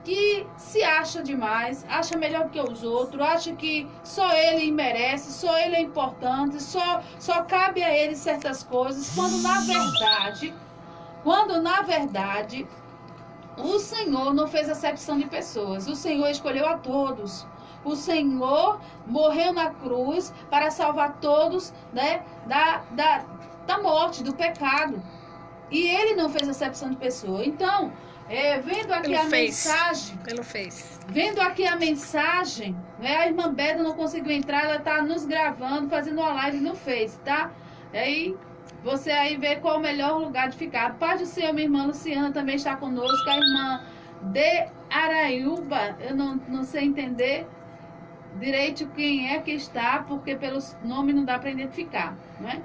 que se acha demais, acha melhor que os outros, acha que só ele merece, só ele é importante, só cabe a ele certas coisas, quando na verdade o Senhor não fez acepção de pessoas, o Senhor escolheu a todos. O Senhor morreu na cruz para salvar todos, né, da morte, do pecado. E ele não fez acepção de pessoa. Então, vendo aqui vendo aqui a mensagem, né, a irmã Beda não conseguiu entrar, ela está nos gravando, fazendo uma live no Face, tá? E aí, você aí vê qual o melhor lugar de ficar. A paz do Senhor, minha irmã Luciana também está conosco, a irmã de Araiúba, eu não sei entender direito quem é que está, porque pelo nome não dá para identificar, né?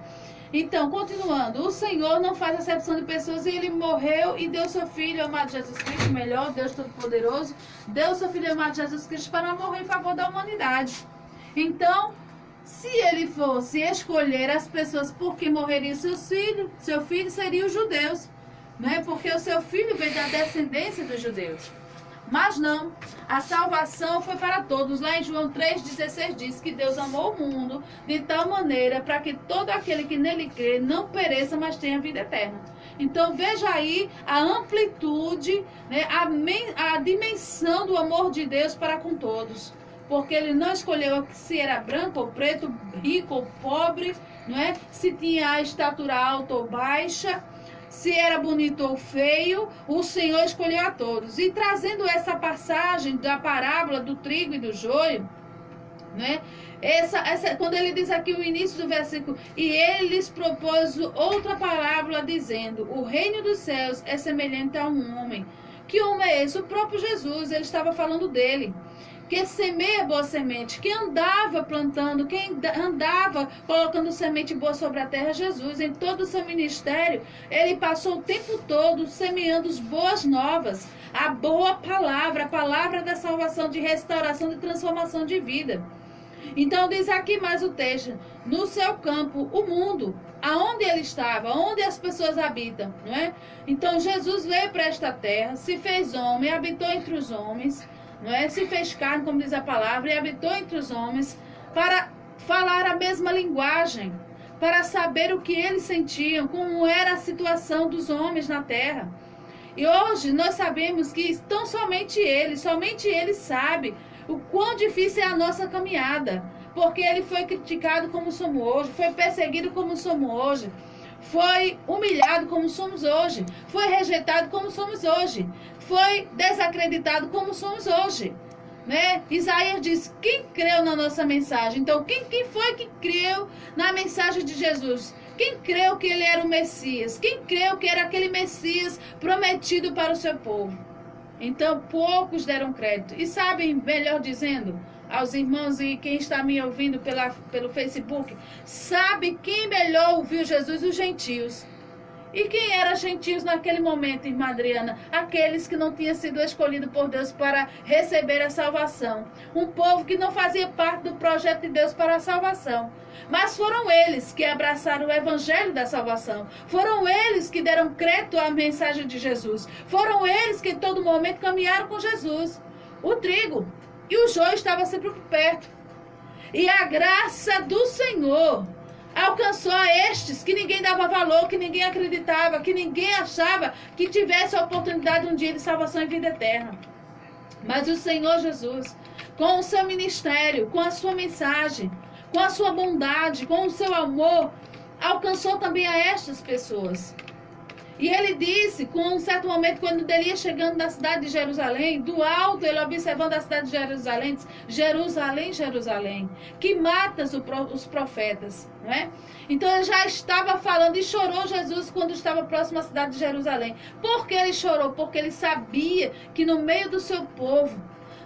Então, continuando, o Senhor não faz acepção de pessoas e ele morreu e deu seu Filho amado Jesus Cristo, melhor, Deus Todo-Poderoso, deu seu Filho amado Jesus Cristo para morrer em favor da humanidade. Então, se ele fosse escolher as pessoas por que morreriam seu filho seria os judeus, né? Porque o seu filho veio da descendência dos judeus. Mas não, a salvação foi para todos. Lá em João 3,16 diz que Deus amou o mundo de tal maneira para que todo aquele que nele crê não pereça, mas tenha vida eterna. Então veja aí a amplitude, né, a dimensão do amor de Deus para com todos. Porque ele não escolheu se era branco ou preto, rico ou pobre, não é? Se tinha a estatura alta ou baixa, se era bonito ou feio, o Senhor escolheu a todos. E trazendo essa passagem da parábola do trigo e do joio, né? Quando ele diz aqui o início do versículo, e ele lhes propôs outra parábola dizendo, o reino dos céus é semelhante a um homem. Que homem é esse? O próprio Jesus, ele estava falando dele. Que semeia boa semente, que andava plantando, que andava colocando semente boa sobre a terra, Jesus, em todo o seu ministério, ele passou o tempo todo semeando as boas novas, a boa palavra, a palavra da salvação, de restauração, de transformação de vida. Então diz aqui mais o texto, no seu campo, o mundo, aonde ele estava, onde as pessoas habitam, não é? Então Jesus veio para esta terra, se fez homem, habitou entre os homens, não é? Se fez carne, como diz a palavra, e habitou entre os homens para falar a mesma linguagem, para saber o que eles sentiam, como era a situação dos homens na terra. E hoje nós sabemos que tão somente ele sabe o quão difícil é a nossa caminhada, porque ele foi criticado como somos hoje, foi perseguido como somos hoje, foi humilhado como somos hoje, foi rejeitado como somos hoje, foi desacreditado como somos hoje, né? Isaías diz, quem creu na nossa mensagem? Então, quem foi que creu na mensagem de Jesus? Quem creu que ele era o Messias? Quem creu que era aquele Messias prometido para o seu povo? Então, poucos deram crédito. E sabem, melhor dizendo, aos irmãos e quem está me ouvindo pelo Facebook, sabe quem melhor ouviu Jesus? Os gentios. E quem eram gentios naquele momento, irmã Adriana? Aqueles que não tinham sido escolhidos por Deus para receber a salvação. Um povo que não fazia parte do projeto de Deus para a salvação. Mas foram eles que abraçaram o evangelho da salvação. Foram eles que deram crédito à mensagem de Jesus. Foram eles que em todo momento caminharam com Jesus. O trigo e o joio estavam sempre por perto. E a graça do Senhor alcançou a estes que ninguém dava valor, que ninguém acreditava, que ninguém achava que tivesse a oportunidade um dia de salvação e vida eterna. Mas o Senhor Jesus, com o seu ministério, com a sua mensagem, com a sua bondade, com o seu amor, alcançou também a estas pessoas. E ele disse, com um certo momento, quando ele ia chegando na cidade de Jerusalém, do alto, ele observando a cidade de Jerusalém, disse, Jerusalém, Jerusalém, que matas os profetas, não é? Então ele já estava falando e chorou Jesus quando estava próximo à cidade de Jerusalém. Por que ele chorou? Porque ele sabia que no meio do seu povo,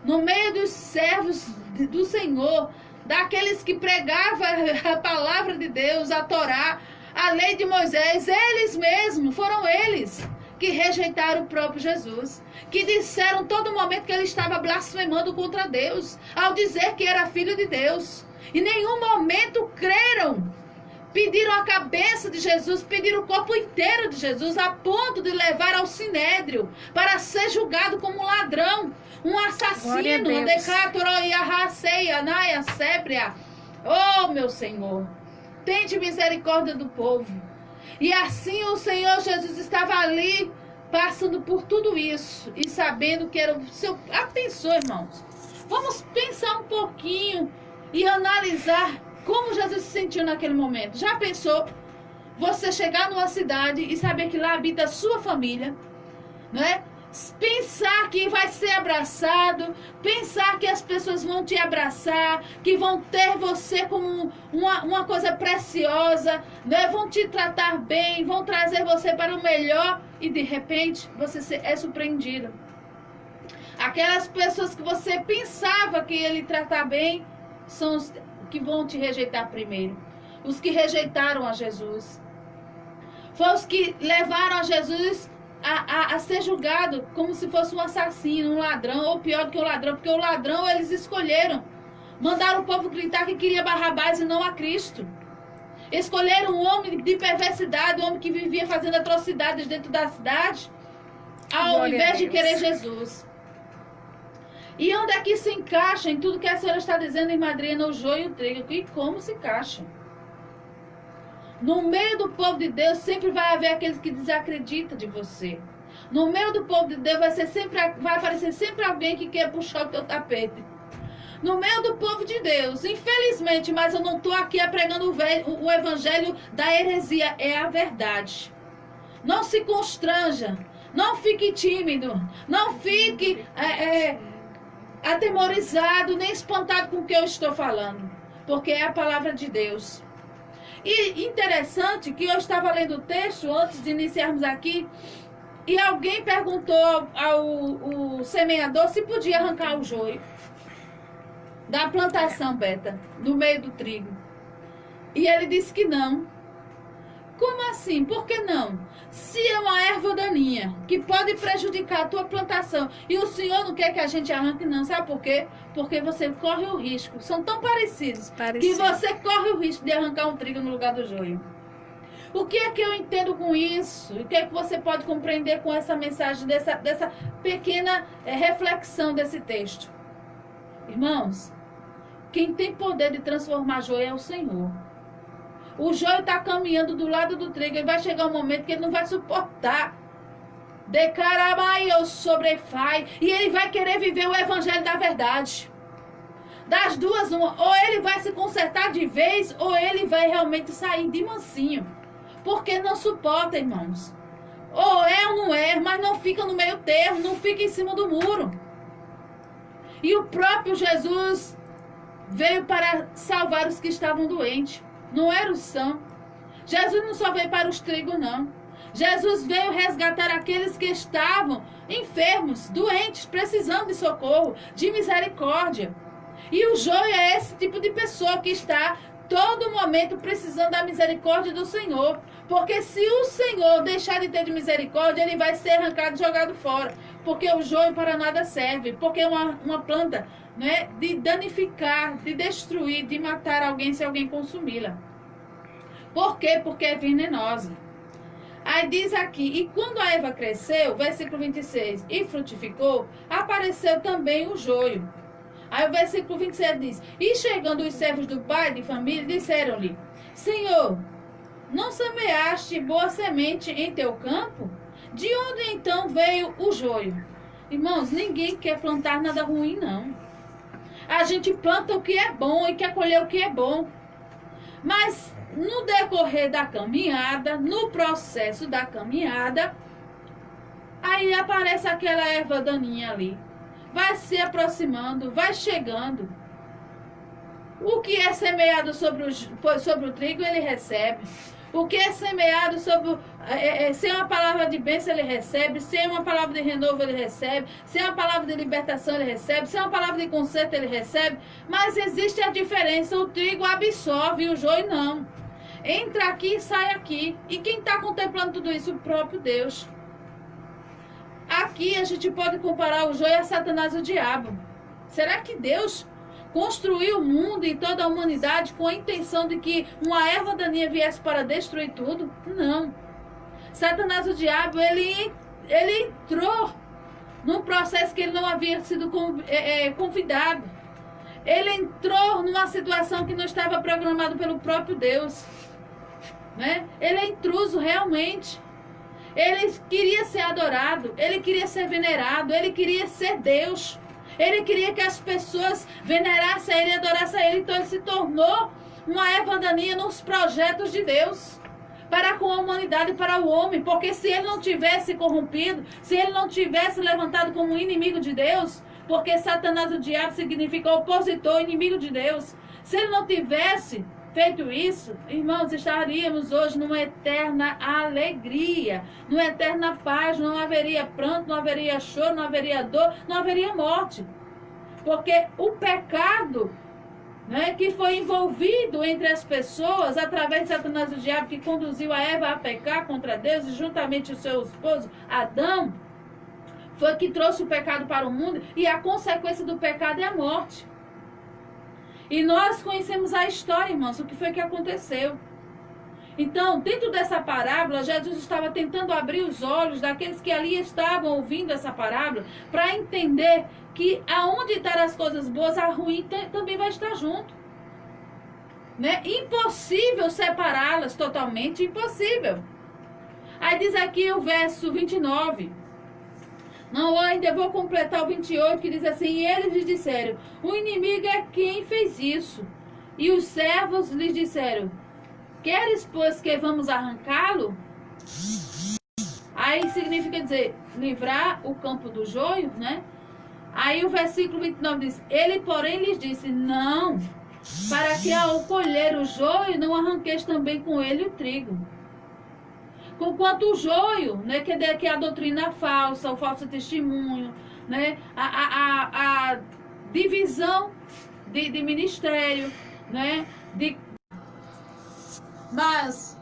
no meio dos servos do Senhor, daqueles que pregavam a palavra de Deus, a Torá, a lei de Moisés, eles mesmos, foram eles que rejeitaram o próprio Jesus, que disseram todo momento que ele estava blasfemando contra Deus, ao dizer que era filho de Deus. Em nenhum momento creram Pediram a cabeça de Jesus, pediram o corpo inteiro de Jesus, a ponto de levar ao sinédrio para ser julgado como um ladrão, um assassino. Oh, meu Senhor, tende misericórdia do povo. E assim o Senhor Jesus estava ali, passando por tudo isso e sabendo que era o seu... Pensou, irmãos? Vamos pensar um pouquinho e analisar como Jesus se sentiu naquele momento. Já pensou você chegar numa cidade e saber que lá habita a sua família, né? Pensar que vai ser abraçado, pensar que as pessoas vão te abraçar, que vão ter você como uma coisa preciosa, né? Vão te tratar bem, vão trazer você para o melhor e de repente você é surpreendido. Aquelas pessoas que você pensava que ia lhe tratar bem são os que vão te rejeitar primeiro. Os que rejeitaram a Jesus. Foi os que levaram a Jesus a ser julgado como se fosse um assassino, um ladrão, ou pior do que o ladrão, porque o ladrão eles escolheram. Mandaram o povo gritar que queria Barrabás e não a Cristo. Escolheram um homem de perversidade, um homem que vivia fazendo atrocidades dentro da cidade, ao invés de querer Jesus. E onde é que se encaixa em tudo que a senhora está dizendo, irmã Adriana, o joio e o trigo? E como se encaixa? No meio do povo de Deus sempre vai haver aqueles que desacreditam de você. No meio do povo de Deus vai aparecer sempre alguém que quer puxar o teu tapete. No meio do povo de Deus, infelizmente, mas eu não estou aqui pregando o evangelho da heresia, é a verdade. Não se constranja, não fique tímido, não fique atemorizado, nem espantado com o que eu estou falando, porque é a palavra de Deus. E interessante que eu estava lendo o texto antes de iniciarmos aqui, e alguém perguntou ao semeador se podia arrancar o joio da plantação, Beta, no meio do trigo. E ele disse que não. Como assim? Por que não? Se é uma erva daninha que pode prejudicar a tua plantação e o Senhor não quer que a gente arranque, não. Sabe por quê? Porque você corre o risco. São tão parecidos que você corre o risco de arrancar um trigo no lugar do joio. O que é que eu entendo com isso? O que é que você pode compreender com essa mensagem, dessa pequena reflexão desse texto? Irmãos, quem tem poder de transformar joio é o Senhor. O joio está caminhando do lado do trigo e vai chegar um momento que ele não vai suportar. Decarabai, sobrefai. E ele vai querer viver o evangelho da verdade. Das duas, uma. Ou ele vai se consertar de vez, ou ele vai realmente sair de mansinho. Porque não suporta, irmãos. Ou é ou não é, mas não fica no meio termo, não fica em cima do muro. E o próprio Jesus veio para salvar os que estavam doentes. Não era o são. Jesus não só veio para os trigos, não. Jesus veio resgatar aqueles que estavam enfermos, doentes, precisando de socorro, de misericórdia. E o joio é esse tipo de pessoa que está todo momento precisando da misericórdia do Senhor. Porque se o Senhor deixar de ter de misericórdia, ele vai ser arrancado e jogado fora. Porque o joio para nada serve. Porque é uma planta, né, de danificar, de destruir, de matar alguém se alguém consumi-la. Por quê? Porque é venenosa. Aí diz aqui, e quando a erva cresceu, versículo 26, e frutificou, apareceu também o joio. Aí o versículo 27 diz, e chegando os servos do pai de família, disseram-lhe, Senhor, não semeaste boa semente em teu campo? De onde então veio o joio? Irmãos, ninguém quer plantar nada ruim, não. A gente planta o que é bom e quer colher o que é bom. Mas no decorrer da caminhada, no processo da caminhada, aí aparece aquela erva daninha ali. Vai se aproximando, vai chegando. O que é semeado sobre o trigo, ele recebe. O que é semeado sem uma palavra de bênção, ele recebe. Sem uma palavra de renovo, ele recebe. Sem uma palavra de libertação, ele recebe. Sem uma palavra de conserto, ele recebe. Mas existe a diferença. O trigo absorve, o joio não. Entra aqui e sai aqui. E quem está contemplando tudo isso? O próprio Deus. Aqui a gente pode comparar o joio a Satanás e o diabo. Será que Deus construiu o mundo e toda a humanidade com a intenção de que uma erva daninha viesse para destruir tudo? Não. Satanás, o diabo, ele entrou num processo que ele não havia sido convidado. Ele entrou numa situação que não estava programada pelo próprio Deus. Né? Ele é intruso realmente. Ele queria ser adorado, ele queria ser venerado, ele queria ser Deus. Ele queria que as pessoas venerassem a ele e adorassem a ele. Então ele se tornou uma erva daninha nos projetos de Deus para com a humanidade e para o homem. Porque se ele não tivesse corrompido, se ele não tivesse levantado como inimigo de Deus, porque Satanás, o diabo, significa opositor, inimigo de Deus. Se ele não tivesse feito isso, irmãos, estaríamos hoje numa eterna alegria, numa eterna paz, não haveria pranto, não haveria choro, não haveria dor, não haveria morte. Porque o pecado, né, que foi envolvido entre as pessoas, através de Satanás e o diabo, que conduziu a Eva a pecar contra Deus, e juntamente o seu esposo, Adão, foi que trouxe o pecado para o mundo, e a consequência do pecado é a morte. E nós conhecemos a história, irmãos, o que foi que aconteceu. Então, dentro dessa parábola, Jesus estava tentando abrir os olhos daqueles que ali estavam ouvindo essa parábola, para entender que aonde estão as coisas boas, a ruim também vai estar junto. Né? Impossível separá-las totalmente, impossível. Aí diz aqui o verso 29. Não, ainda vou completar o 28, que diz assim: e eles lhes disseram, o inimigo é quem fez isso. E os servos lhes disseram, queres, pois, que vamos arrancá-lo? Aí significa dizer, livrar o campo do joio, né? Aí o versículo 29 diz, ele, porém, lhes disse, não, para que ao colher o joio, não arranqueis também com ele o trigo. Conquanto o joio, né, que é a doutrina falsa, o falso testemunho, né, a divisão de ministério, né, mas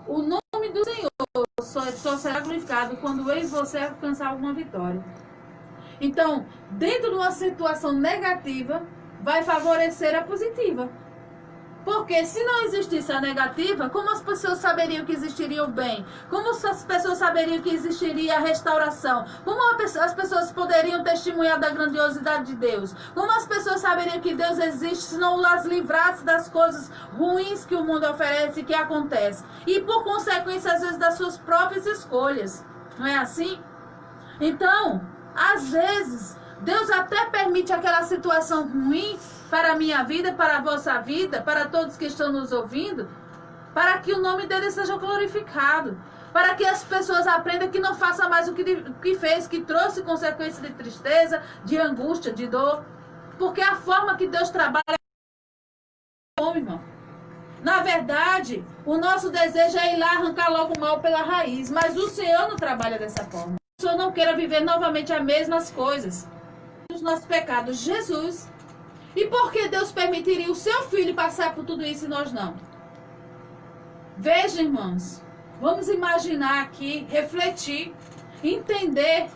o nome do Senhor só será glorificado quando eu e você alcançar alguma vitória. Então, dentro de uma situação negativa, vai favorecer a positiva. Porque se não existisse a negativa, como as pessoas saberiam que existiria o bem? Como as pessoas saberiam que existiria a restauração? Como as pessoas poderiam testemunhar da grandiosidade de Deus? Como as pessoas saberiam que Deus existe se não as livrasse das coisas ruins que o mundo oferece e que acontece? E por consequência, às vezes, das suas próprias escolhas. Não é assim? Então, às vezes, Deus até permite aquela situação ruim para a minha vida, para a vossa vida, para todos que estão nos ouvindo, para que o nome dele seja glorificado, para que as pessoas aprendam que não faça mais o que fez, que trouxe consequência de tristeza, de angústia, de dor, porque a forma que Deus trabalha é bom, irmão. Na verdade, o nosso desejo é ir lá arrancar logo o mal pela raiz, mas o Senhor não trabalha dessa forma. O Senhor não queira viver novamente as mesmas coisas. Os nossos pecados, Jesus. E por que Deus permitiria o seu filho passar por tudo isso e nós não? Veja, irmãos, vamos imaginar aqui, refletir, entender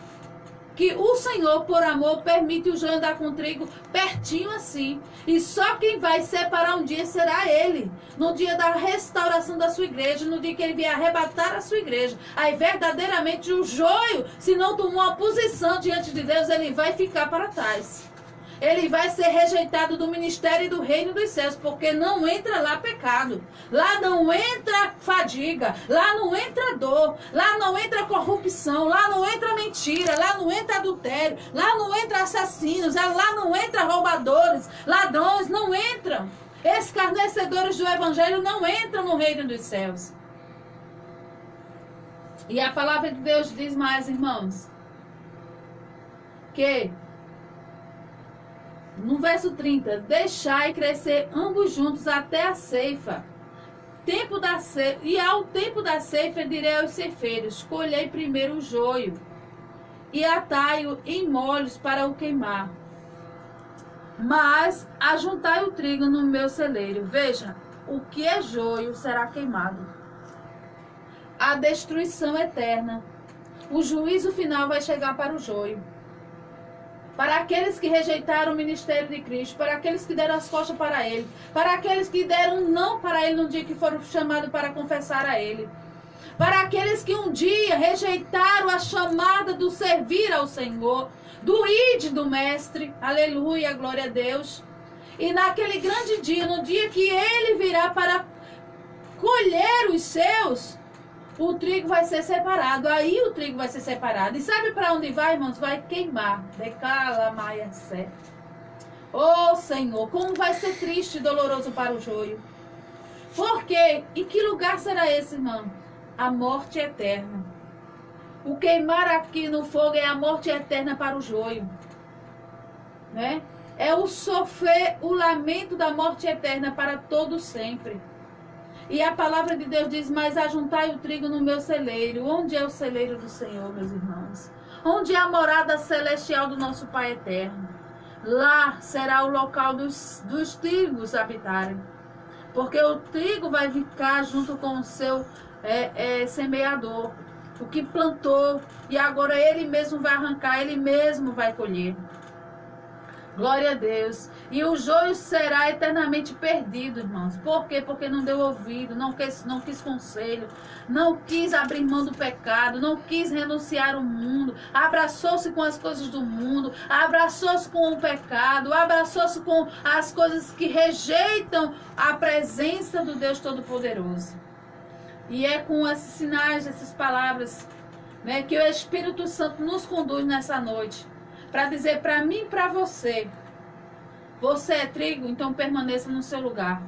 que o Senhor, por amor, permite o joio andar com o trigo pertinho assim. E só quem vai separar um dia será Ele. No dia da restauração da sua igreja, no dia que Ele vier arrebatar a sua igreja. Aí verdadeiramente o joio, se não tomar uma posição diante de Deus, ele vai ficar para trás. Ele vai ser rejeitado do ministério e do reino dos céus, porque não entra lá pecado, lá não entra fadiga, lá não entra dor, lá não entra corrupção, lá não entra mentira, lá não entra adultério, lá não entra assassinos, lá não entra roubadores, ladrões, não entram. Escarnecedores do evangelho não entram no reino dos céus. E a palavra de Deus diz mais, irmãos, que no verso 30, deixai crescer ambos juntos até a ceifa. E ao tempo da ceifa direi aos ceifeiros, colhei primeiro o joio e atai-o em molhos para o queimar. Mas ajuntai o trigo no meu celeiro. Veja, o que é joio será queimado. A destruição eterna. O juízo final vai chegar para o joio. para aqueles que rejeitaram o ministério de Cristo, para aqueles que deram as costas para Ele, para aqueles que deram não para Ele no dia que foram chamados para confessar a Ele, para aqueles que um dia rejeitaram a chamada do servir ao Senhor, do ide do Mestre, aleluia, glória a Deus. E naquele grande dia, no dia que Ele virá para colher os seus, o trigo vai ser separado. Aí o trigo vai ser separado. E sabe para onde vai, irmãos? Vai queimar. Decala, maia, sé. Oh, Senhor, como vai ser triste e doloroso para o joio. Por quê? E que lugar será esse, irmão? A morte eterna. O queimar aqui no fogo é a morte eterna para o joio. Né? É o sofrer, o lamento da morte eterna para todo sempre. E a palavra de Deus diz, mas ajuntai o trigo no meu celeiro. Onde é o celeiro do Senhor, meus irmãos? Onde é a morada celestial do nosso Pai eterno? Lá será o local dos trigos habitarem. Porque o trigo vai ficar junto com o seu semeador. O que plantou. E agora ele mesmo vai arrancar, ele mesmo vai colher. Glória a Deus. E o joio será eternamente perdido, irmãos. Por quê? Porque não deu ouvido, não quis conselho, não quis abrir mão do pecado, não quis renunciar ao mundo, abraçou-se com as coisas do mundo, abraçou-se com o pecado, abraçou-se com as coisas que rejeitam a presença do Deus Todo-Poderoso. E é com esses sinais, essas palavras, né, que o Espírito Santo nos conduz nessa noite. Para dizer para mim e para você, você é trigo, então permaneça no seu lugar.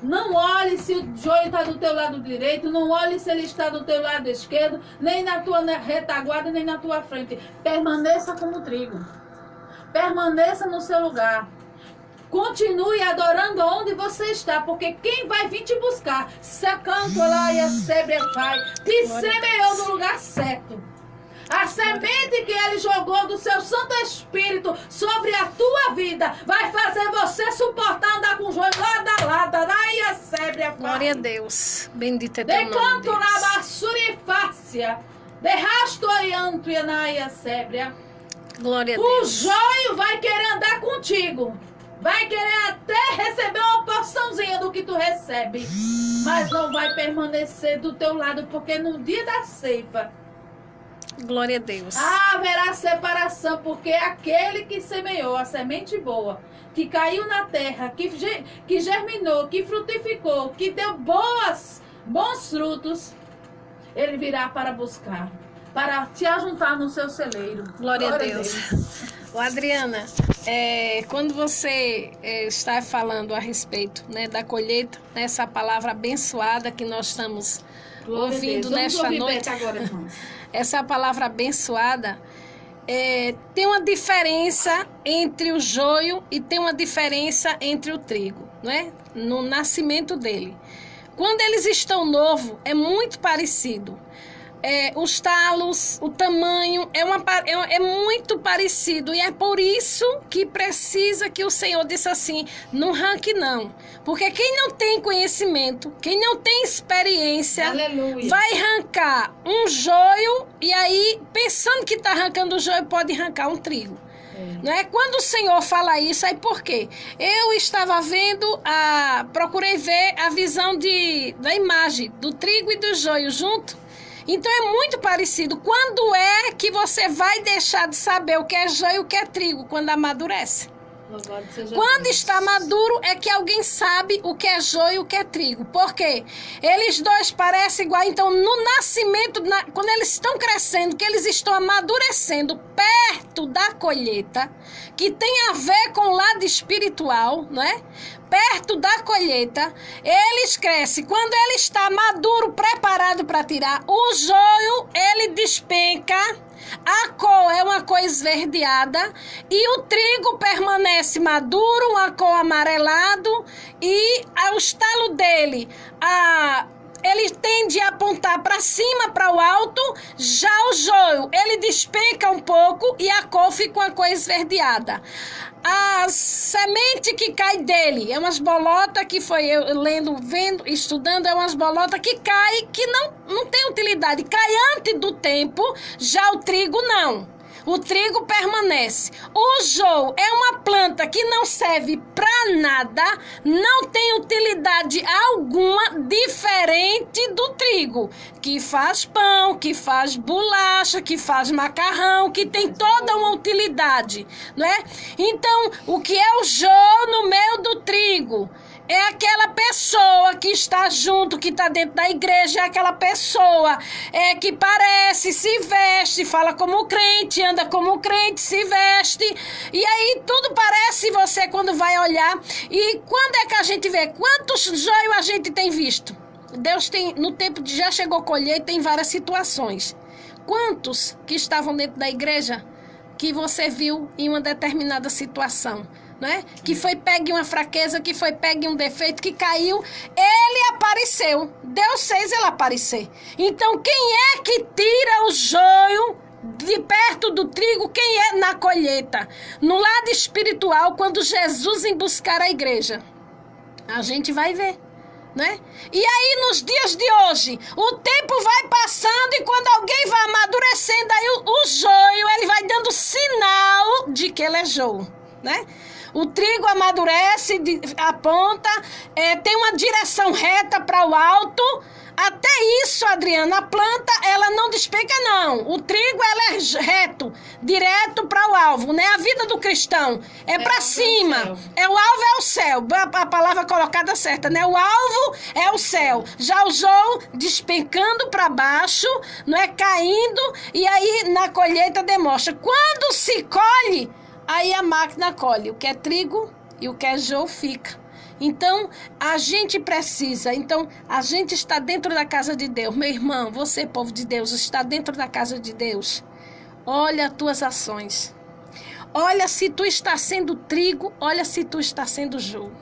Não olhe se o joio está do teu lado direito, não olhe se ele está do teu lado esquerdo, nem na tua retaguarda, nem na tua frente. Permaneça como trigo. Permaneça no seu lugar. Continue adorando onde você está, porque quem vai vir te buscar, sacanto lá e a sebre vai, te semeou no lugar certo. A semente que ele jogou do seu Santo Espírito sobre a tua vida vai fazer você suportar andar com o joio lado a lado. Daí a sébria. Glória a Deus. Bendito é teu nome, Decanto Deus. na bassurifácia. Derrasto orianto e naia sébria. Glória a O Deus. joio vai querer andar contigo. Vai querer até receber uma porçãozinha do que tu recebe. Mas não vai permanecer do teu lado, porque no dia da ceifa Glória a Deus. haverá separação, porque aquele que semeou a semente boa, que caiu na terra, que germinou, que frutificou, que deu bons frutos, ele virá para buscar, para te ajuntar no seu celeiro. Glória a Deus. Ô, Adriana, quando você está falando a respeito, né, da colheita, essa palavra abençoada que nós estamos ouvindo nesta noite, agora, irmãos. essa palavra abençoada, tem uma diferença entre o joio e tem uma diferença entre o trigo, não é? No nascimento dele. Quando eles estão novos, é muito parecido. Os talos, o tamanho, é muito parecido. E é por isso que precisa que o Senhor disse assim, não arranque não. Porque quem não tem conhecimento, quem não tem experiência, Aleluia. vai arrancar um joio e aí, pensando que está arrancando o joio, pode arrancar um trigo. Não é? Quando o Senhor fala isso, aí por quê? Eu estava vendo, procurei ver a visão da imagem do trigo e do joio junto. Então é muito parecido. Quando é que você vai deixar de saber o que é joio e o que é trigo? Quando amadurece. Quando está maduro é que alguém sabe o que é joio e o que é trigo. Por quê? Eles dois parecem igual. Então no nascimento, quando eles estão crescendo, que eles estão amadurecendo perto da colheita, que tem a ver com o lado espiritual, não é? Perto da colheita, eles crescem. Quando ele está maduro, preparado para tirar, o joio, ele despenca. A cor é uma cor esverdeada e o trigo permanece maduro, uma cor amarelado, e o estalo dele, ele tende a apontar para cima, para o alto. Já o joio, ele despenca um pouco e a cor fica uma cor esverdeada. A semente que cai dele é umas bolotas que foi eu lendo, vendo, estudando, é umas bolotas que cai, que não tem utilidade, cai antes do tempo. Já o trigo não. o trigo permanece. O joio é uma planta que não serve para nada, não tem utilidade alguma diferente do trigo, que faz pão, que faz bolacha, que faz macarrão, que tem toda uma utilidade, não é? Então, o que é o joio no meio do trigo? É aquela pessoa que está junto, que está dentro da igreja, é aquela pessoa que parece, se veste, fala como crente, anda como crente, se veste. E aí tudo parece você quando vai olhar. E quando é que a gente vê? Quantos joios a gente tem visto? Deus tem, no tempo de já chegou colheita, tem várias situações. Quantos que estavam dentro da igreja que você viu em uma determinada situação? Né? Que foi pegue uma fraqueza, que foi pegue um defeito, que caiu, ele apareceu. Deus fez ele aparecer. Então, quem é que tira o joio de perto do trigo? Quem é na colheita? No lado espiritual, quando Jesus em buscar a igreja, a gente vai ver, né? E aí, nos dias de hoje, o tempo vai passando e quando alguém vai amadurecendo, aí o joio, ele vai dando sinal de que ele é joio, né? O trigo amadurece, aponta, tem uma direção reta para o alto. Até isso, Adriana, a planta, ela não despenca, não. O trigo, ela é reto, direto para o alvo, né? A vida do cristão é para cima. O alvo é o céu. A palavra colocada certa, né? O alvo é o céu. Já o joio despencando para baixo, não é? Caindo, e aí na colheita demonstra. Quando se colhe, aí a máquina colhe o que é trigo e o que é joio fica. Então, a gente precisa. Então, a gente está dentro da casa de Deus. Meu irmão, você, povo de Deus, está dentro da casa de Deus. Olha as tuas ações. Olha se tu está sendo trigo, olha se tu está sendo joio.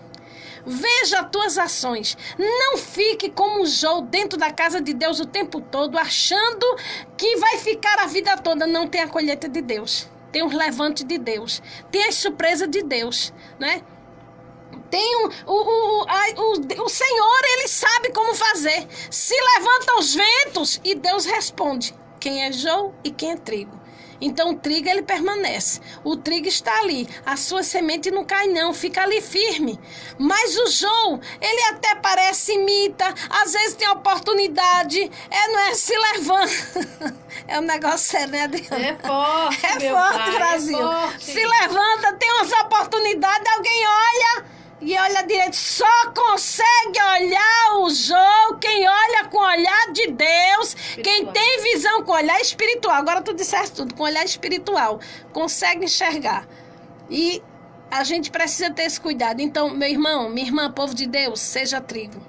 Veja as tuas ações. Não fique como joio dentro da casa de Deus o tempo todo, achando que vai ficar a vida toda. Não tem a colheita de Deus. Tem os levantes de Deus. Tem as surpresas de Deus, né? Tem o Senhor, ele sabe como fazer. Se levanta os ventos e Deus responde. Quem é joio e quem é trigo. Então o trigo, ele permanece. O trigo está ali. A sua semente não cai não, fica ali firme. Mas o joio, ele até parece, imita. Às vezes tem oportunidade. Não é? Se levanta. É um negócio sério, né, Adriana? É forte, é forte, Brasil. É forte. Se levanta, tem umas oportunidades, alguém olha e olha direito. Só consegue olhar o joio quem olha com o olhar de Deus, espiritual. Quem tem visão com o olhar espiritual. Agora tu disseste tudo, com o olhar espiritual. Consegue enxergar. E a gente precisa ter esse cuidado. Então, meu irmão, minha irmã, povo de Deus, seja trigo.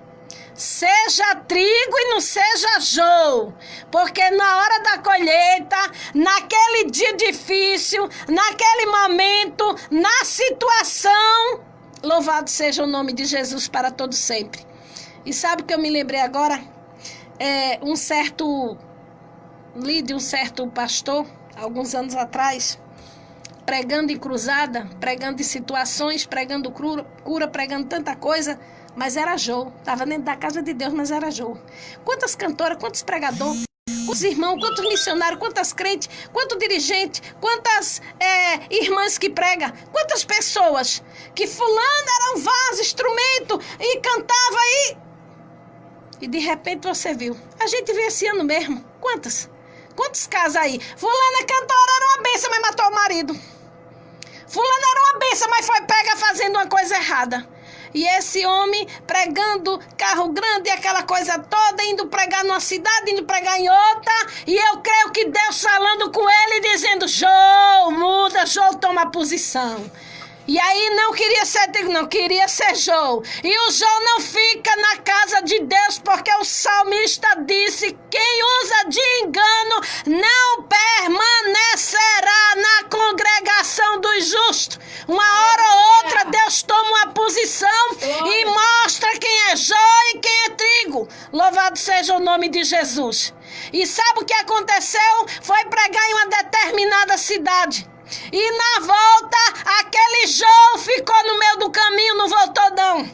Seja trigo e não seja joio, porque na hora da colheita, naquele dia difícil, naquele momento, na situação, louvado seja o nome de Jesus para todo sempre. E sabe o que eu me lembrei agora? Um certo líder, um certo pastor, alguns anos atrás, pregando em cruzada, pregando em situações, pregando cura, pregando tanta coisa, mas era joio. Estava dentro da casa de Deus, mas era joio. Quantas cantoras, quantos pregadores, quantos irmãos, quantos missionários, quantas crentes, quantos dirigentes, quantas irmãs que pregam, quantas pessoas que fulano era um vaso, instrumento, e cantava aí. E de repente você viu. A gente vê esse ano mesmo. Quantos casos aí? Fulana cantora era uma bênção, mas matou o marido. Fulana era uma bênção, mas foi pega fazendo uma coisa errada. E esse homem pregando carro grande e aquela coisa toda, indo pregar numa cidade, indo pregar em outra. E eu creio que Deus falando com ele, dizendo: Jô, muda, Jô, toma posição. E aí não queria ser trigo, não queria ser joio. E o joio não fica na casa de Deus, porque o salmista disse: quem usa de engano não permanecerá na congregação dos justos. Uma hora ou outra Deus toma uma posição e mostra quem é joio e quem é trigo. Louvado seja o nome de Jesus. E sabe o que aconteceu? Foi pregar em uma determinada cidade. E na volta, aquele joio ficou no meio do caminho, não voltou não.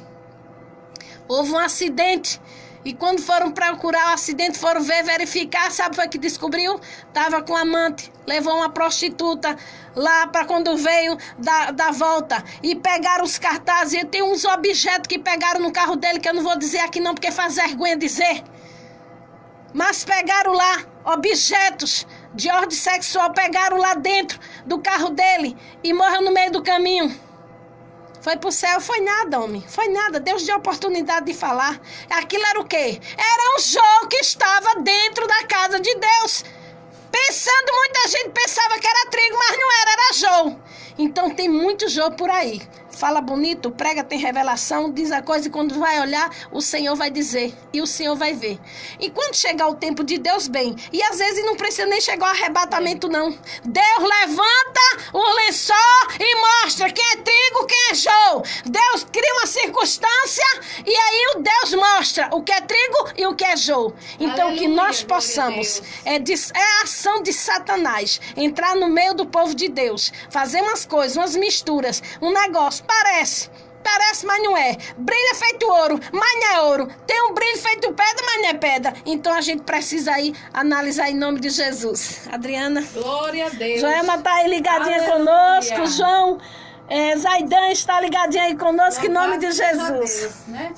Houve um acidente E quando foram procurar o acidente, foram verificar, sabe o que descobriu? Tava com amante, levou uma prostituta lá para quando veio da volta. E pegaram os cartazes, e tem uns objetos que pegaram no carro dele, que eu não vou dizer aqui não, porque faz vergonha dizer. Mas pegaram lá objetos de ordem sexual, pegaram lá dentro do carro dele e morreu no meio do caminho. Foi pro céu, foi nada, homem. Foi nada. Deus deu a oportunidade de falar. Aquilo era o quê? Era um jogo que estava dentro da casa de Deus. Pensando, muita gente pensava que era trigo, mas não era, era jogo. Então tem muito jogo por aí. Fala bonito, prega, tem revelação, diz a coisa e quando vai olhar, o Senhor vai dizer e o Senhor vai ver. E quando chegar o tempo de Deus, bem, e às vezes não precisa nem chegar ao arrebatamento, não. Deus levanta o lençol e mostra quem é trigo, quem é joio. Deus cria uma circunstância e aí o Deus mostra o que é trigo e o que é joio. Então, aleluia, que nós possamos, é a ação de Satanás, entrar no meio do povo de Deus, fazer umas coisas, umas misturas, um negócio. Parece, mas não é. Brilha feito ouro, mas não é ouro. Tem um brilho feito pedra, mas não é pedra. Então a gente precisa aí analisar em nome de Jesus. Adriana. Glória a Deus. Joelma está aí ligadinha conosco. João Zaidan está ligadinho aí conosco em nome de Jesus. Deus, né?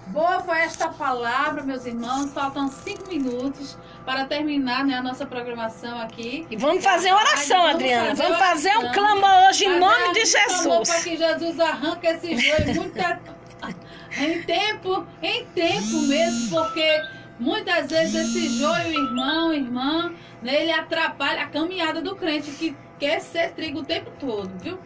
Boa foi esta palavra, meus irmãos. Faltam 5 minutos para terminar, né, a nossa programação aqui. E vamos fazer oração, Adriana. Vamos fazer um clamor hoje em nome de Jesus. Para que Jesus arranque esse joio em tempo mesmo, porque muitas vezes esse joio, irmã, né, ele atrapalha a caminhada do crente que quer ser trigo o tempo todo, viu?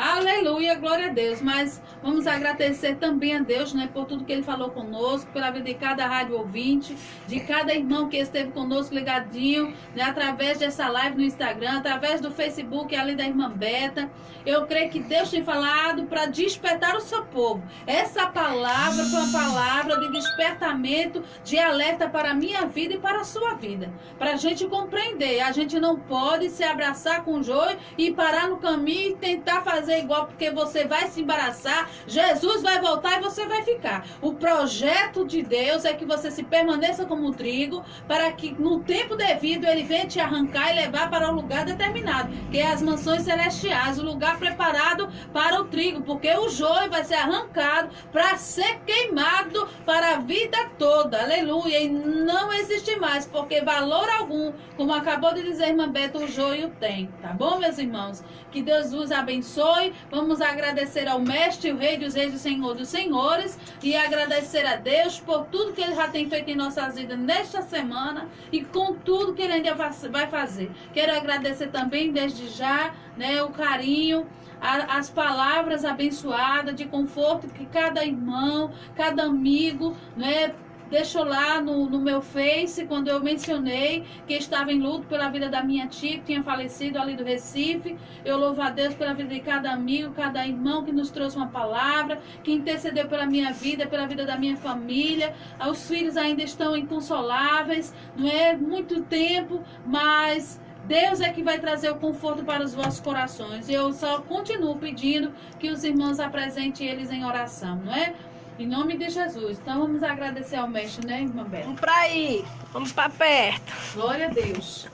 Aleluia, glória a Deus. Mas vamos agradecer também a Deus, né, por tudo que Ele falou conosco, pela vida de cada rádio ouvinte, de cada irmão que esteve conosco ligadinho, né, através dessa live no Instagram, através do Facebook ali da irmã Beta. Eu creio que Deus tem falado para despertar o seu povo. Essa palavra foi uma palavra de despertamento, de alerta para a minha vida e para a sua vida. Para a gente compreender, a gente não pode se abraçar com o joio e parar no caminho e tentar fazer igual, porque você vai se embaraçar, Jesus vai voltar e você vai ficar. O projeto de Deus é que você se permaneça como trigo, para que no tempo devido Ele venha te arrancar e levar para um lugar determinado, que é as mansões celestiais, o lugar preparado para o trigo, porque o joio vai ser arrancado para ser queimado para a vida toda, aleluia, e não existe mais, porque valor algum, como acabou de dizer a irmã Beta, o joio tem, tá bom, meus irmãos? Que Deus vos abençoe. Vamos agradecer ao Mestre, o Rei dos Reis, o Senhor dos Senhores, e agradecer a Deus por tudo que Ele já tem feito em nossas vidas nesta semana e com tudo que Ele ainda vai fazer. Quero agradecer também desde já, né, o carinho, as palavras abençoadas de conforto que cada irmão, cada amigo, né, deixou lá no meu Face, quando eu mencionei que estava em luto pela vida da minha tia, que tinha falecido ali do Recife. Eu louvo a Deus pela vida de cada amigo, cada irmão que nos trouxe uma palavra, que intercedeu pela minha vida, pela vida da minha família. Os filhos ainda estão inconsoláveis, não é muito tempo, mas Deus é que vai trazer o conforto para os vossos corações. Eu só continuo pedindo que os irmãos apresentem eles em oração, não é? Em nome de Jesus. Então vamos agradecer ao Mestre, né, irmã Bela? Vamos para aí. Vamos para perto. Glória a Deus.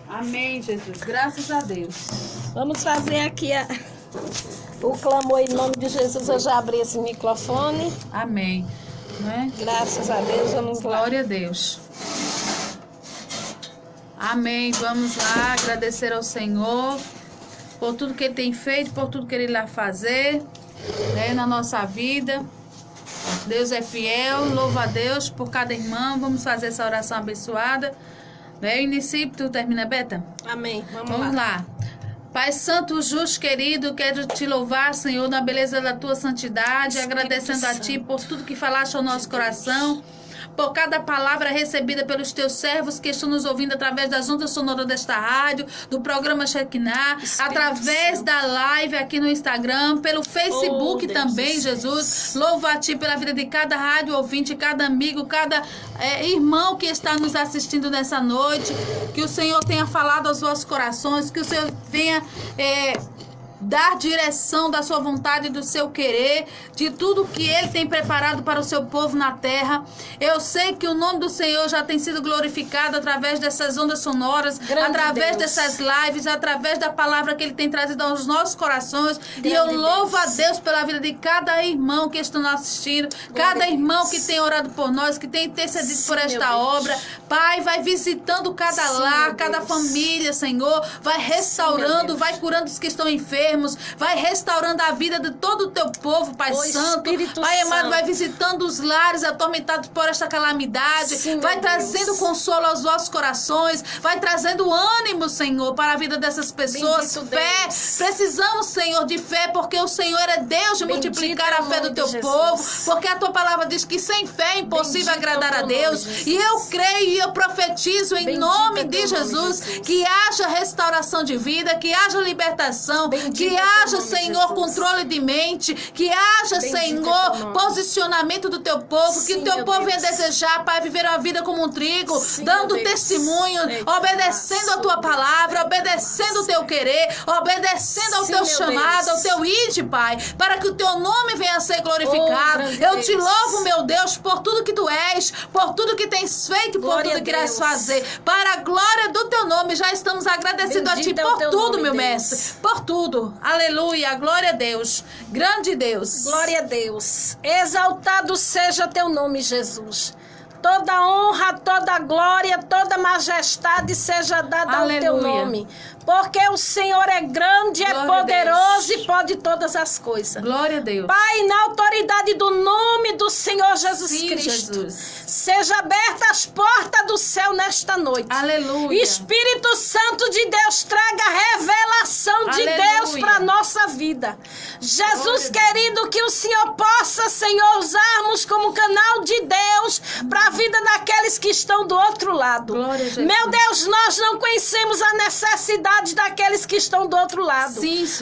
Amém, Jesus. Graças a Deus. Vamos fazer aqui o clamor em nome de Jesus. Eu já abri esse microfone. Amém. Né? Graças a Deus. Vamos lá. Glória a Deus. Amém. Vamos lá agradecer ao Senhor por tudo que Ele tem feito, por tudo que Ele irá fazer, né, na nossa vida. Deus é fiel, louva a Deus por cada irmão. Vamos fazer essa oração abençoada, né? Eu inicio, tu termina, Beta? Amém. Vamos lá. Pai Santo, justo, querido, quero te louvar, Senhor, na beleza da tua santidade, agradecendo a ti por tudo que falaste ao nosso coração, por cada palavra recebida pelos teus servos que estão nos ouvindo através das ondas sonoras desta rádio, do programa Shekinah, através da live aqui no Instagram, pelo Facebook também, Jesus. Louvo a ti pela vida de cada rádio ouvinte, cada amigo, cada irmão que está nos assistindo nessa noite. Que o Senhor tenha falado aos vossos corações, que o Senhor venha dar direção da sua vontade e do seu querer, de tudo que Ele tem preparado para o seu povo na terra. Eu sei que o nome do Senhor já tem sido glorificado através dessas ondas sonoras, através dessas lives, através da palavra que Ele tem trazido aos nossos corações. E eu louvo a Deus pela vida de cada irmão que está nos assistindo, cada irmão que tem orado por nós, que tem intercedido por esta obra. Pai, vai visitando cada lar, cada família, Senhor, vai restaurando, vai curando os que estão enfermos, vai restaurando a vida de todo o teu povo, Pai Santo. Pai amado, vai visitando os lares atormentados por esta calamidade, vai trazendo consolo aos nossos corações, vai trazendo ânimo, Senhor, para a vida dessas pessoas. Fé, precisamos, Senhor, de fé, porque o Senhor é Deus de multiplicar a fé do teu povo, porque a tua palavra diz que sem fé é impossível agradar a Deus. E eu creio e eu profetizo em nome de Jesus que haja restauração de vida, que haja libertação, que haja, Senhor, controle de mente, que haja, Senhor, posicionamento do teu povo, que o teu povo venha desejar, Pai, viver uma vida como um trigo, dando testemunho, obedecendo a tua palavra, obedecendo o teu querer, obedecendo ao teu chamado, ao teu ide, Pai, para que o teu nome venha a ser glorificado. Eu te louvo, meu Deus, por tudo que tu és, por tudo que tens feito e por tudo que queres fazer. Para a glória do teu nome, já estamos agradecidos a ti por tudo, meu mestre, por tudo. Aleluia, glória a Deus. Grande Deus. Glória a Deus. Exaltado seja teu nome, Jesus. Toda honra, toda glória, toda majestade seja dada ao teu nome. Porque o Senhor é grande, é poderoso e pode todas as coisas. Glória a Deus. Pai, na autoridade do nome do Senhor Jesus Cristo, seja aberta as portas do céu nesta noite. Aleluia. Espírito Santo de Deus, traga revelação de Deus para a nossa vida. Jesus querido, que o Senhor possa, Senhor, usarmos como canal de Deus para a vida daqueles que estão do outro lado. Meu Deus, nós não conhecemos a necessidade daqueles que estão do outro lado.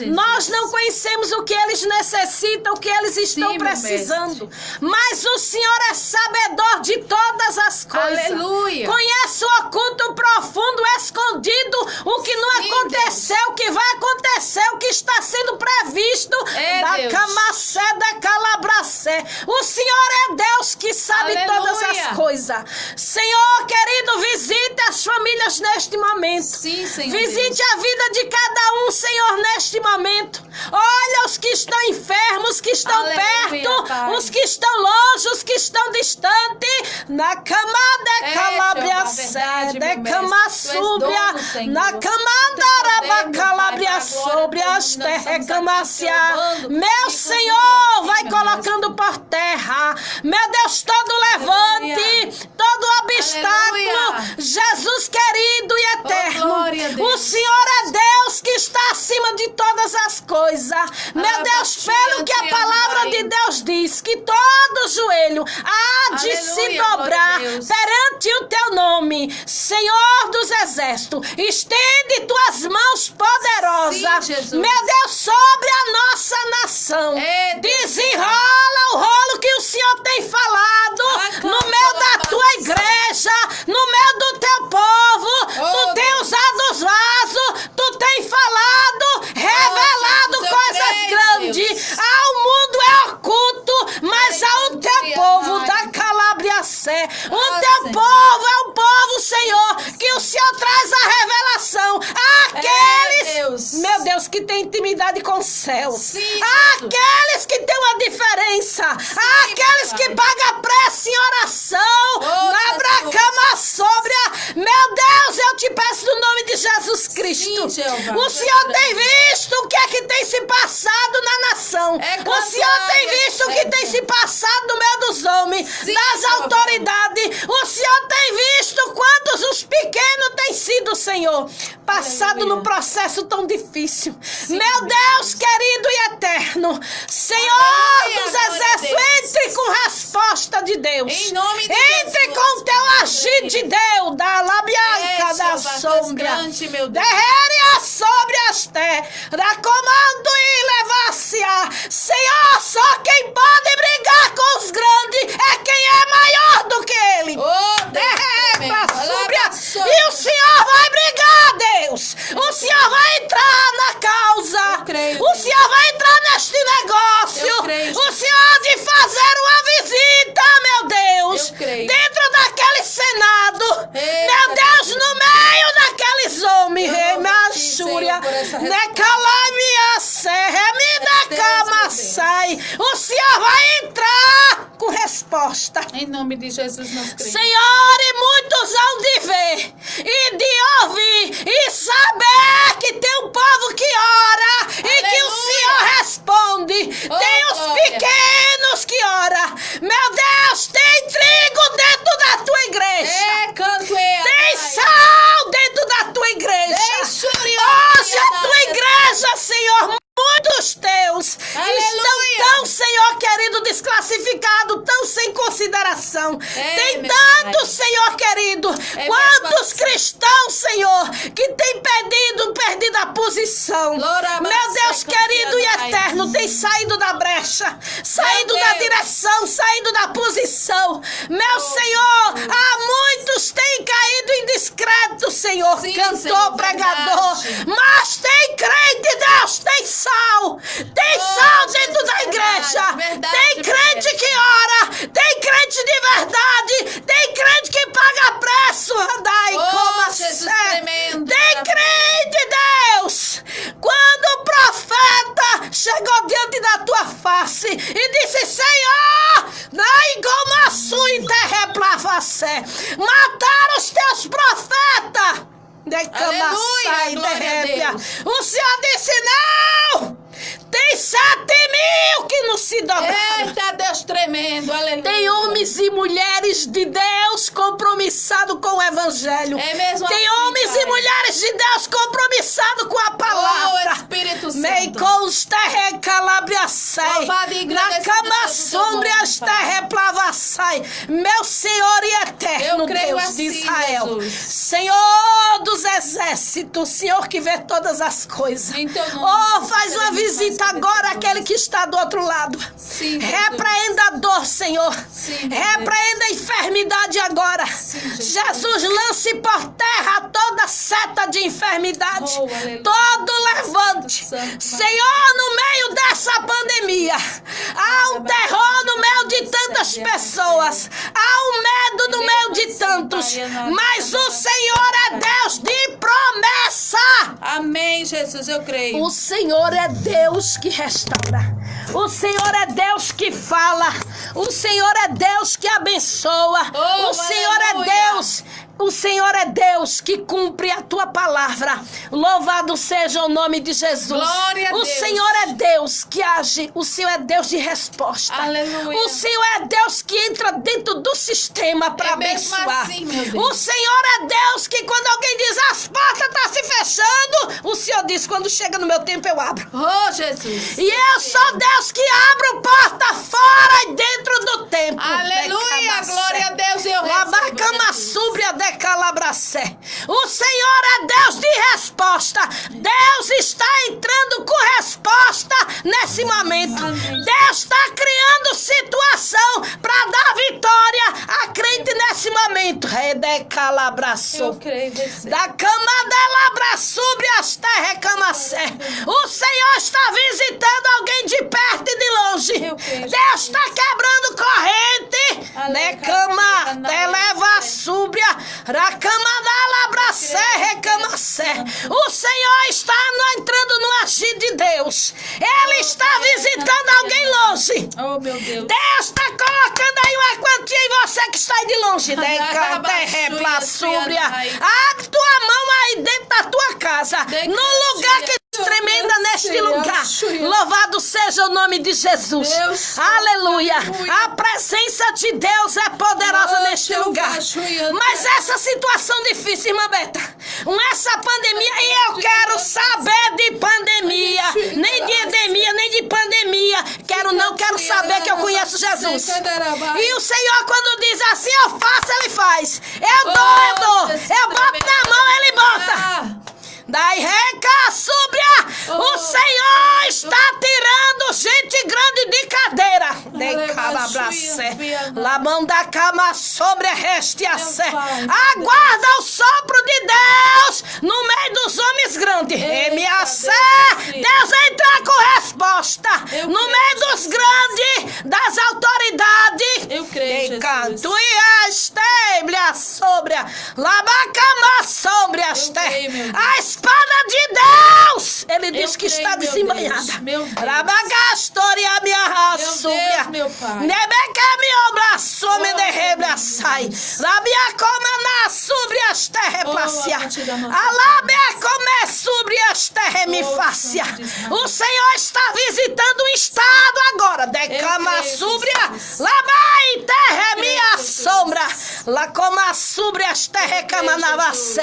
Nós não conhecemos o que eles necessitam, o que eles estão precisando. Mas o Senhor é sabedor de todas as coisas. Aleluia. Conhece o oculto, profundo, escondido, o que não aconteceu, o que vai acontecer, o que está sendo previsto. Da camacé, da calabracé. O Senhor é Deus que sabe todas as coisas. Senhor querido, visite as famílias neste momento. Visite a vida de cada um, Senhor, neste momento. Olha os que estão enfermos, os que estão perto, os que estão longe, os que estão distantes. Na camada calabria de camassúbria, na camada arabacalabria sobre as terras camácia. Meu Senhor, vai colocando por terra, meu Deus, todo levante, todo obstáculo, Jesus querido e eterno. O Senhor é Deus que está acima de todas as coisas. Meu Deus, pelo que a palavra de Deus diz, que todo joelho há de se dobrar perante o teu nome. Senhor dos exércitos, estende tuas mãos poderosas, meu Deus, sobre a nossa nação. Desenrola o rolo que o Senhor tem falado no meio da tua igreja, no meio do teu povo. Tu tem usado os vasos, tu tem falado, revelado coisas grandes. Ao mundo é oculto, mas ao teu povo da Calabria Sé. O teu povo é o povo, Senhor, que o Senhor traz a revelação. Aqueles, meu Deus, que tem intimidade com o céu. Aqueles que têm uma diferença. Aqueles que pagam preço em oração. Na bracama sóbria. Meu Deus, eu te peço no nome de Jesus Cristo. O Senhor tem visto o que é que tem se passado na nação. O Senhor tem visto o que tem se passado no meio dos homens, das autoridades. O Senhor tem visto quantos os pequenos têm sido, Senhor, passado no processo tão difícil. Meu Deus querido e eterno, Senhor dos exércitos, entre com resposta de Deus. Entre com teu agir de Deus, da labianca da sombra. Derrere sobre as terras, da comando e levar-se-á. Senhor, só quem pode brigar com os grandes é quem é maior do que ele. Derrere sobre e o Senhor vai brigar, Deus. O Senhor vai entrar na causa. O O Senhor vai entrar com resposta. Em nome de Jesus nós cremos. Senhor, e muitos hão de ver, e de ouvir, e saber que tem um povo que ora, e que o Senhor responde. Tem os glória. pequenos que ora. Meu Deus, tem trigo dentro da tua igreja. Tem sal dentro da tua igreja. Hoje a tua igreja, Senhor, muitos teus estão tão, Senhor querido, desclassificados, tão sem consideração. Tem tantos, Senhor querido, quantos cristãos, Senhor, que têm perdido a posição. Meu Deus querido e eterno, tem saído da brecha, saído da direção, saído da posição. Meu Senhor, há muitos têm caído em descrédito, Senhor, cantor, pregador, mas tem crente, Deus, tem sal. Tem sal dentro da igreja. Tem crente que ora. Tem crente de verdade. Tem crente que paga preço. Andai como assim. Tem crente, Deus. Quando o profeta chegou diante da tua face e disse: Senhor, dai como a sua interreplavassé. Mataram os teus profetas. Aleluia, o Senhor disse: não! Tem 7.000 que não se dobraram. Eita, Deus tremendo, aleluia. Tem homens e mulheres de Deus compromissados com o Evangelho. É mesmo tem assim, homens Pai. e mulheres de Deus compromissados com a palavra. Oh, Espírito Santo. Mei consta recalabriaçai. Louvado e Na agradecido cama seja o teu sombria nome, está Pai. replavassai. Meu Senhor e eterno Eu creio Deus assim, de Israel. Jesus. Senhor dos exércitos, Senhor que vê todas as coisas. Em teu nome, Oh, Jesus, faz uma seja visita mais agora poderoso. àquele que está do outro lado. Sim, Jesus. Repreenda a dor, Senhor. Sim, Repreenda a enfermidade agora. Jesus. Jesus, lance por terra toda seta de enfermidade. Oh, aleluia. Todo levante. Santo, Senhor, no meio dessa pandemia, há um terror no meio de tantas pessoas. Há um medo no meio de tantos. Mas o Senhor é Deus de promessa. Amém, Jesus, eu creio. O Senhor é Deus que restaura. O Senhor é Deus que fala. O Senhor é Deus que abençoa. Oh, o Senhor aleluia. é Deus. O Senhor é Deus que cumpre a tua palavra. Louvado seja o nome de Jesus. Glória a o Deus. Senhor é Deus que age. O Senhor é Deus de resposta. Aleluia. O Senhor é Deus que entra dentro do sistema para É mesmo abençoar. assim, meu Deus. O Senhor é Deus que quando alguém diz as portas estão se fechando, o Senhor diz: quando chega no meu tempo eu abro. Oh, Jesus. E eu sou Deus que abro porta fora e dentro do templo. Aleluia, glória a Deus. Eu Labacama recebo, súbria de calabracé. O Senhor é Deus de resposta. Deus está entrando com resposta nesse momento. Amém. Deus está criando situação para dar vitória a crente nesse momento. Rede calabraço. Eu creio, recebo. Da cama dela abraçúbria as recamacé. O Senhor está visitando alguém de perto e de longe. Eu creio, Deus está quebrando corrente. Aleluia. De cama, televa súbria, racama dela abracé, recamacé. O Senhor está entrando no agir de Deus. Ele está visitando alguém longe. Oh, meu Deus. Deus está colocando aí uma quantia em você que está aí de longe. Súbria. Abre tua mão aí dentro da tua casa. No lugar que é tremenda neste lugar. Louvado seja o nome de Jesus. Aleluia. A presença de Deus é poderosa neste lugar. Mas essa situação difícil, irmã Beta, essa pandemia, e eu quero saber de pandemia. Nem de endemia, nem de pandemia. Quero saber que eu conheço Jesus. E o Senhor, quando diz assim, eu faço, Ele faz. Eu dou. Eu boto na mão, Ele bota. Daí reca súbria, o Senhor está tirando gente grande de cadeira. De calabracé, labão da cama sobre a restiacé. Aguarda o sopro de Deus no meio dos homens grandes. Emiacé, Deus entra com resposta no meio dos grandes, das autoridades. Eu creio, De canto Jesus. e estéblia, terra sobre Labacama sobre as Eu terras. creio, meu Deus. A espada de Deus, ele diz que creio, está meu desembanhada. Deus, meu Deus. Rabagastória minha raça. Meu Deus, meu Pai. Nebeque me obraçou, me Oh, derrebe meu a sai. Deus. Labia coma na sobre as terras Oh, passear. a partir da nossa Alabia come sobre as terras me Oh, facia. Santo de Israel. O Senhor está visitando o estado agora. Decama creio, sobre Jesus. lá vai terra minha Jesus. sombra. Lá coma sobre as terras cama na você.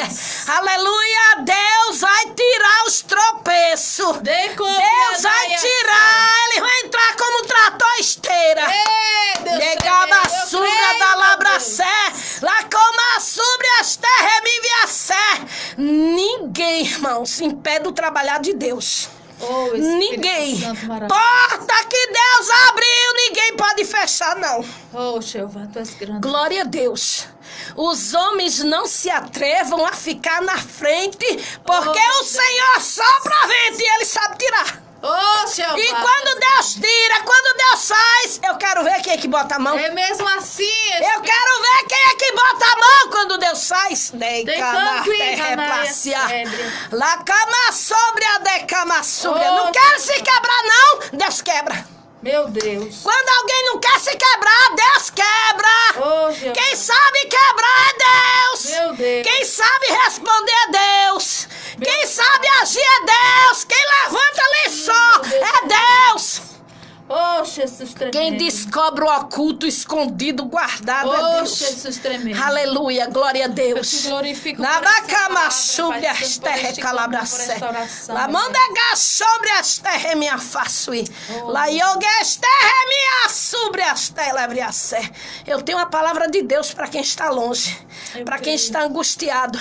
Aleluia. Deus vai tirar os tropeços. Deus vai tirar. Ele vai entrar como trator esteira. Negaba subra da labracé, lá coma sobre as terras me viacé. Ninguém, irmãos, impede o trabalhar de Deus. Ninguém. Porta que Deus abriu, ninguém pode fechar, não. Oh, Jeová, tu és grande. Glória a Deus. Os homens não se atrevam a ficar na frente, porque o Senhor sopra vento e Ele sabe tirar. Oh, Jeová. E quando Deus tira, quando Deus faz, eu quero ver quem é que bota a mão. É mesmo assim. Eu quero ver quem é que bota a mão quando Deus faz. Decama La cama sobre a decama súbia. Não quero se quebrar, não. Deus quebra. Meu Deus. Quando alguém não quer se quebrar, Deus quebra. Oh, Jeová. Quem sabe quebrar é Deus. Meu Deus. Quem sabe responder é Deus. Quem sabe agir é Deus. Quem levanta lençol é Deus. Oh, Jesus tremendo. Quem descobre o oculto, escondido, guardado é Oh, Deus. Jesus tremendo. Aleluia, glória a Eu Deus. te glorifico Na por essa bacama palavra, sobre Pai, as por terras este clamor, calabracé. por esta oração, La meu manda sobre as terras minha façui. La yogues terra minha sobre as terras lavriacé. Eu tenho a palavra de Deus para quem está longe, para quem está angustiado.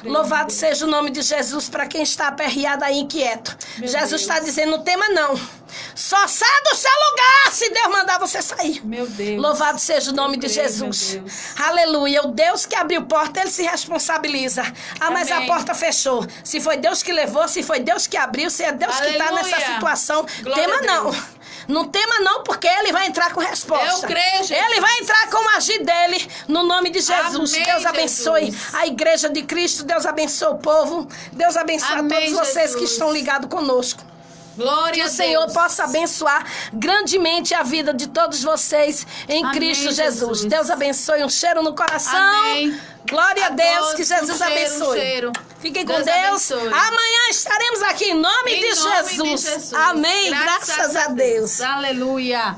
Louvado seja o nome de Jesus para quem está aperreado e inquieto. Jesus está dizendo, não tema não. Só sai do seu lugar se Deus mandar você sair. Meu Deus. Louvado seja o nome de creio, Jesus. meu Deus. Aleluia. O Deus que abriu porta, ele se responsabiliza. Ah, mas a Amém. porta fechou. Se foi Deus que levou, se foi Deus que abriu, se é Deus que está Aleluia. nessa situação, Glória tema a Deus. não. Não tema não, porque ele vai entrar com resposta. Eu creio, Jesus. Ele vai entrar com o agir dele, no nome de Jesus. Amém, Deus abençoe Jesus. a igreja de Cristo. Deus abençoe o povo. Deus abençoe Amém, a todos vocês Jesus. que estão ligados conosco. Glória Que a o Senhor Deus. possa abençoar grandemente a vida de todos vocês em Amém, Cristo Jesus. Jesus. Deus abençoe. Um cheiro no coração. Amém. Glória a Deus. todos, Que Jesus um cheiro, abençoe. um cheiro. Fiquem com Deus Deus. abençoe. Amanhã estaremos aqui em nome, Em de, nome Jesus. de Jesus. Amém. Graças a Deus. Aleluia.